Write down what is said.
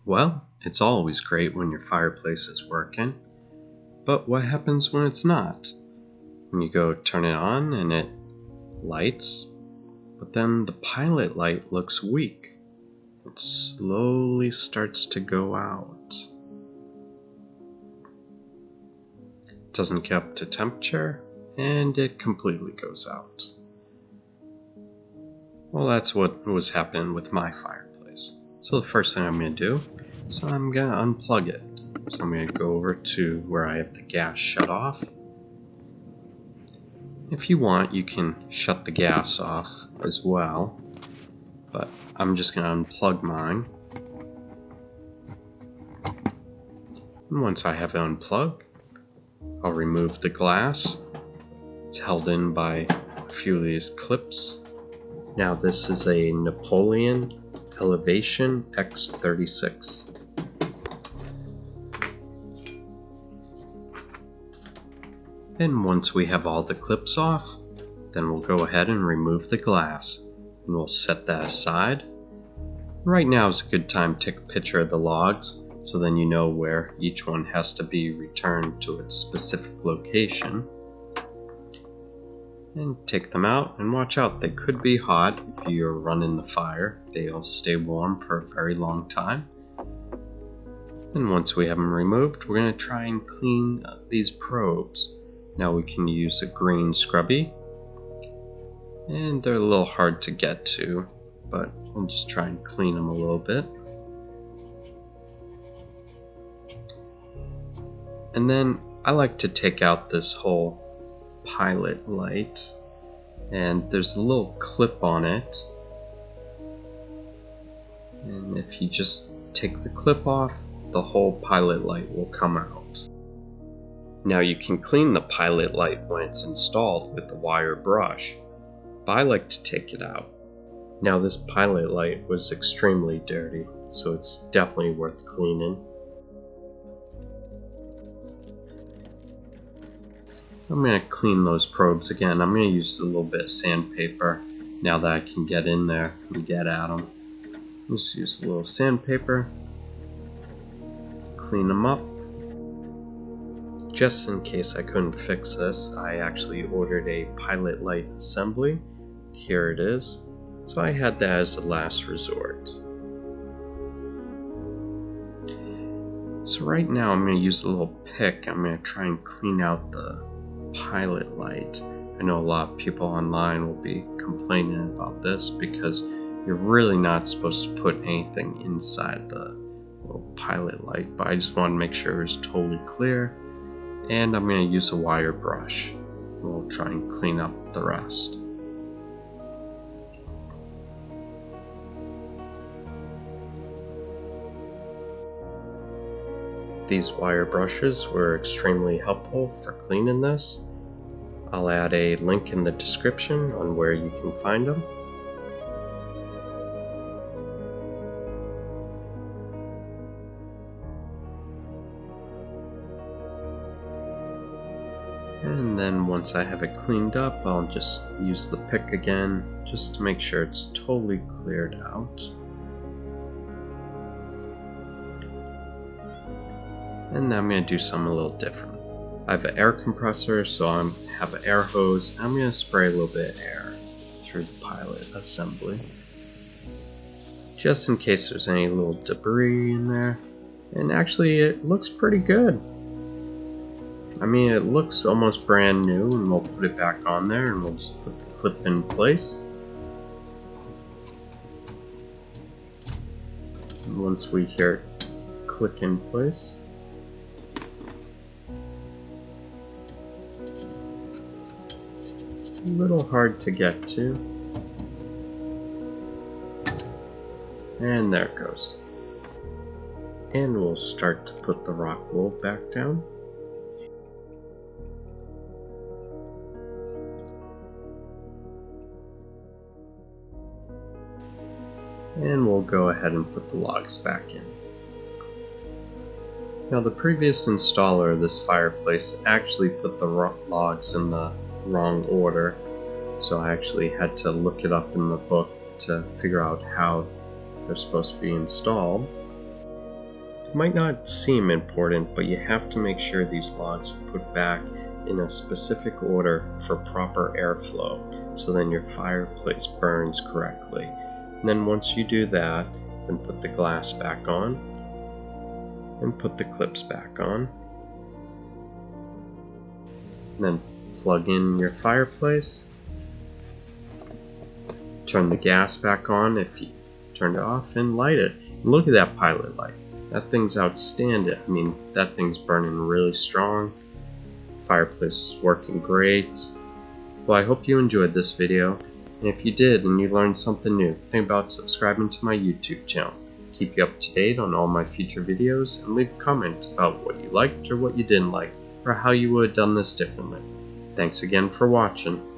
Well, it's always great when your fireplace is working, but what happens when it's not? When you go turn it on and it lights, but then the pilot light looks weak. It slowly starts to go out. It doesn't get up to temperature, and it completely goes out. Well, that's what was happening with my fireplace. So the first thing I'm going to do is I'm going to unplug it. So I'm going to go over to where I have the gas shut off. If you want, you can shut the gas off as well, but I'm just going to unplug mine. And once I have it unplugged, I'll remove the glass. It's held in by a few of these clips. Now this is a Napoleon Elevation X36. And once we have all the clips off, then we'll go ahead and remove the glass. And we'll set that aside. Right now is a good time to take a picture of the logs, so then you know where each one has to be returned to its specific location. And take them out, and watch out, they could be hot if you're running the fire. They'll stay warm for a very long time. And once we have them removed, we're going to try and clean these probes. Now we can use a green scrubby, and they're a little hard to get to, but we'll just try and clean them a little bit. And then I like to take out this whole pilot light, and there's a little clip on it, and if you just take the clip off, the whole pilot light will come out. Now you can clean the pilot light when it's installed with the wire brush, but I like to take it out. Now this pilot light was extremely dirty, so it's definitely worth cleaning. I'm going to clean those probes again. I'm going to use a little bit of sandpaper now that I can get in there and get at them. Just use a little sandpaper, clean them up. Just in case I couldn't fix this, I actually ordered a pilot light assembly. Here it is. So I had that as a last resort. So right now I'm going to use a little pick. I'm going to try and clean out the pilot light. I know a lot of people online will be complaining about this because you're really not supposed to put anything inside the little pilot light, but I just want to make sure it's totally clear, and I'm going to use a wire brush. We'll try and clean up the rest. These wire brushes were extremely helpful for cleaning this. I'll add a link in the description on where you can find them. And then once I have it cleaned up, I'll just use the pick again just to make sure it's totally cleared out. And now I'm going to do something a little different. I have an air compressor, so I have an air hose. I'm going to spray a little bit of air through the pilot assembly, just in case there's any little debris in there. And actually it looks pretty good. I mean, it looks almost brand new, and we'll put it back on there and we'll just put the clip in place. And once we hear it click in place, a little hard to get to, and there it goes. And we'll start to put the rock wool back down. And we'll go ahead and put the logs back in. Now the previous installer of this fireplace actually put the logs in the wrong order, so I actually had to look it up in the book to figure out how they're supposed to be installed. Might not seem important, but you have to make sure these logs are put back in a specific order for proper airflow, so then your fireplace burns correctly. And then once you do that, then put the glass back on and put the clips back on. And then plug in your fireplace. Turn the gas back on if you turned it off, and light it. And look at that pilot light. That thing's outstanding. I mean, that thing's burning really strong. Fireplace is working great. Well, I hope you enjoyed this video, and if you did and you learned something new, think about subscribing to my YouTube channel. Keep you up to date on all my future videos, and leave a comment about what you liked or what you didn't like, or how you would have done this differently. Thanks again for watching.